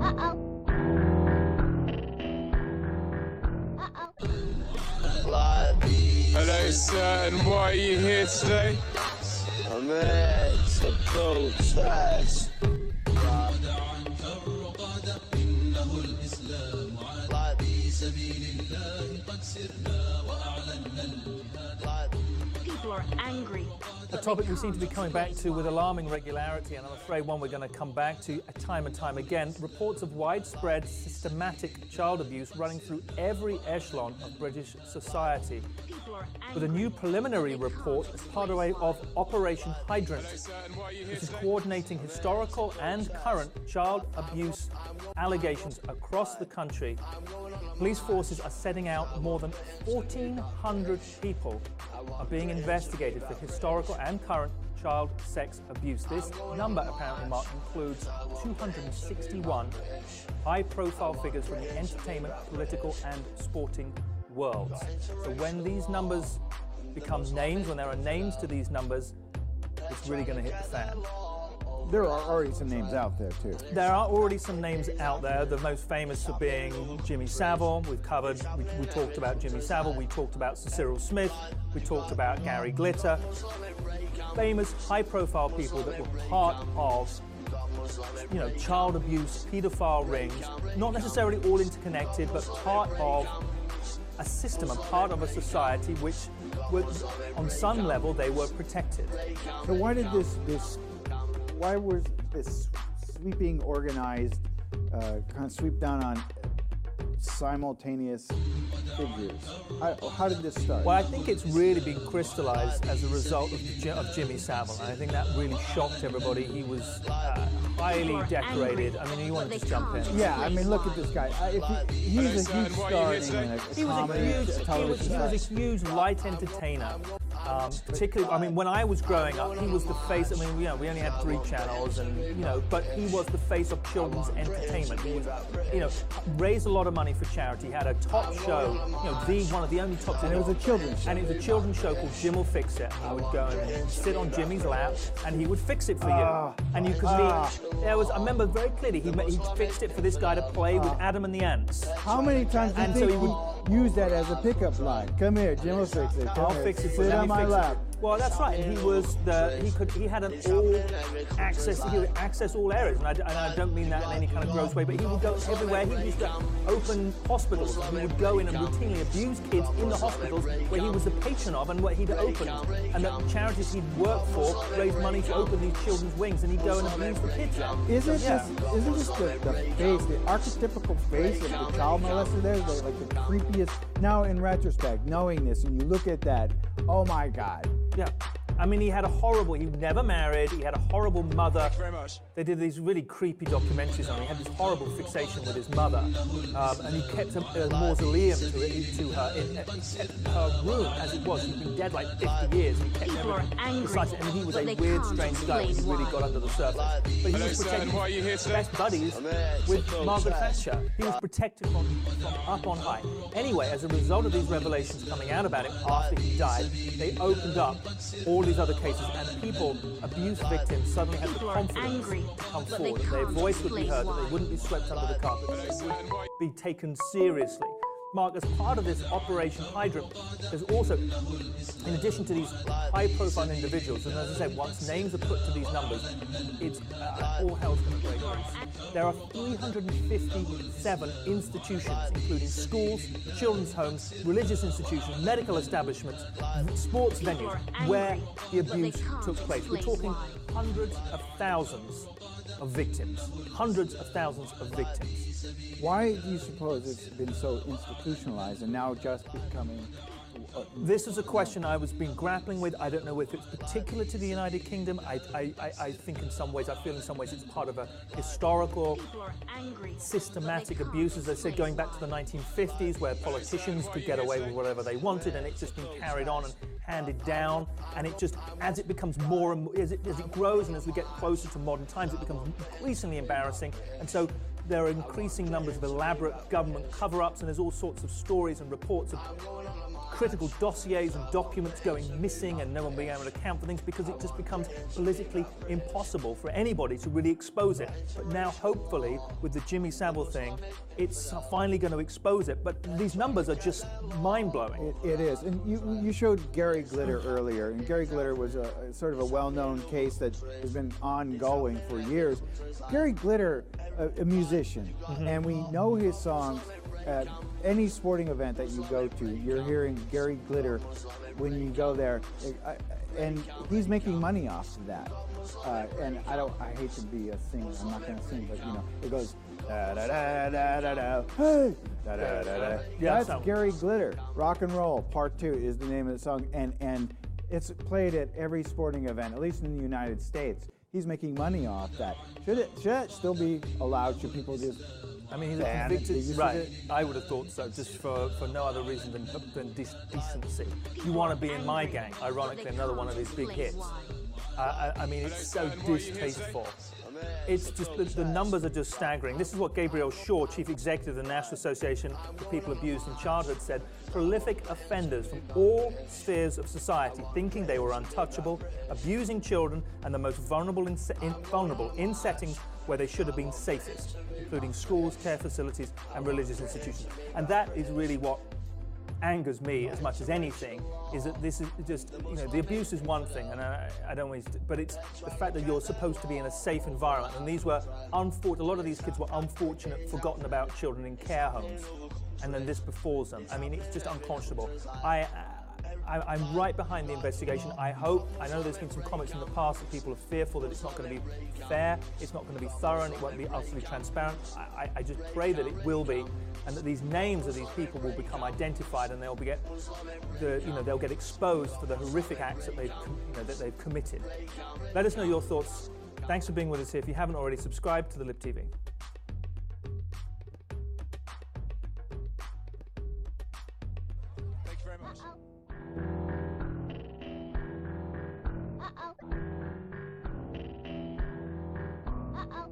Hello, sir, and why are you here today? I'm here to protest. People are angry. A topic we seem to be coming back to with alarming regularity, and I'm afraid one we're going to come back to time and time again. Reports of widespread, systematic child abuse running through every echelon of British society. With a new preliminary report as part of Operation Hydrant, which is coordinating historical and current child abuse allegations across the country. Police forces are setting out more than 1,400 people are being investigated for historical and current child sex abuse. This number, apparently, Mark, includes 261 high-profile figures from the entertainment, political and sporting worlds. So when these numbers become names, when there are names to these numbers, it's really going to hit the fan. There are already some names out there, too. There are already some names out there, the most famous for being Jimmy Savile. We've covered, we talked about Jimmy Savile, we talked about Sir Cyril Smith, we talked about Gary Glitter. Famous, high-profile people that were part of, child abuse, paedophile rings, not necessarily all interconnected, but part of a system, a part of a society which, on some level, they were protected. So why did why was this sweeping, organized, kind of sweep down on simultaneous figures? How did this start? Well, I think it's really been crystallized as a result of Jimmy Savile. And I think that really shocked everybody. He was highly decorated. I mean, you want to just jump in. Yeah, I mean, look at this guy. He's a huge star in England. He was a huge light entertainer. Particularly, I mean, when I was growing up, he was the face. I mean, we only had 3 channels, and but he was the face of children's entertainment. He was, raised a lot of money for charity. He had a top show, one of the only top. And it was a children's show. And it was a children's show called Jim Will Fix It. And he would go and sit on Jimmy's lap, and he would fix it for you. And you could I remember very clearly, he fixed it for this guy to play with Adam and the Ants. How many times do you think he would use that as a pickup line? Come here, Jim will fix it. I'll fix it. Sit on my lap. Well, that's right, and he had an all access. He would access all areas, and I don't mean that in any kind of gross way, but he would go everywhere. He used to open hospitals. He would go in and routinely abuse kids in the hospitals where he was the patron of and what he'd opened, and the charities he'd worked for raised money to open these children's wings, and he'd go and abuse the kids there. Isn't this the face, the archetypical face of the child molester there, like the creepiest? Now, in retrospect, knowing this, and you look at that, oh my God. Yeah. I mean, he never married, he had a horrible mother. Thank you very much. They did these really creepy documentaries on him. He had this horrible fixation with his mother. And he kept a mausoleum to her, he kept her room as it was. She'd been dead like 50 years. He kept everything besides it. And he was a weird, strange guy when he really got under the surface. But he was protected best buddies with Margaret Thatcher. He was protected from up on high. Anyway, as a result of these revelations coming out about him after he died, they opened up all these other cases, and abuse victims suddenly had the confidence to come forward, and their voice would be heard, that they wouldn't be swept under the carpet, that they would be taken seriously. Mark, as part of this Operation Hydrant, there's also, in addition to these high-profile individuals, and as I said, once names are put to these numbers, it's all hell's going to break loose. There are 357 institutions, including schools, children's homes, religious institutions, medical establishments, sports venues, where the abuse took place. We're talking hundreds of thousands of victims. Hundreds of thousands of victims. Why do you suppose it's been so institutionalized and now just becoming... This is a question I was been grappling with. I don't know if it's particular to the United Kingdom. I think in some ways, I feel in some ways it's part of a historical, systematic abuse, as I said, going back to the 1950s, where politicians could get away with whatever they wanted, and it's just been carried on and handed down. And it just, as it becomes more and more, as it grows and as we get closer to modern times, it becomes increasingly embarrassing. And so there are increasing numbers of elaborate government cover-ups, and there's all sorts of stories and reports of critical dossiers and documents going missing and no one being able to account for things because it just becomes politically impossible for anybody to really expose it. But now, hopefully, with the Jimmy Savile thing, it's finally going to expose it. But these numbers are just mind-blowing. It is. And you showed Gary Glitter earlier, and Gary Glitter was a sort of a well-known case that has been ongoing for years. Gary Glitter, a musician, and we know his songs. At any sporting event that you go to, you're hearing Gary Glitter when you go there, and he's making money off of that. And I hate to be a singer, I'm not going to sing, but you know, it goes da da da da da da, hey, da da da da. Yeah, that's Gary Glitter. Rock and Roll Part 2 is the name of the song, and it's played at every sporting event, at least in the United States. He's making money off that. Should it still be allowed? Should people just? I mean, he's a convicted, right, I would have thought so, just for no other reason than decency. You want to be in my gang, ironically, another one of his big hits. I mean, it's so distasteful. It's just, the numbers are just staggering. This is what Gabriel Shaw, Chief Executive of the National Association for People Abused in Childhood, said. Prolific offenders from all spheres of society, thinking they were untouchable, abusing children, and the most vulnerable in settings where they should have been safest, including schools, care facilities, and religious institutions. And that is really what angers me as much as anything, is that this is just, you know, the abuse is one thing, and I don't want to, but it's the fact that you're supposed to be in a safe environment, and these were, a lot of these kids were unfortunate, forgotten about children in care homes, and then this befalls them. I mean, it's just unconscionable. I'm right behind the investigation. I know there's been some comments in the past that people are fearful that it's not going to be fair, it's not going to be thorough, and it won't be utterly transparent. I just pray that it will be, and that these names of these people will become identified, and they'll get exposed for the horrific acts that they've committed. Let us know your thoughts. Thanks for being with us here. If you haven't already, subscribe to the Lib TV. Thank you very much.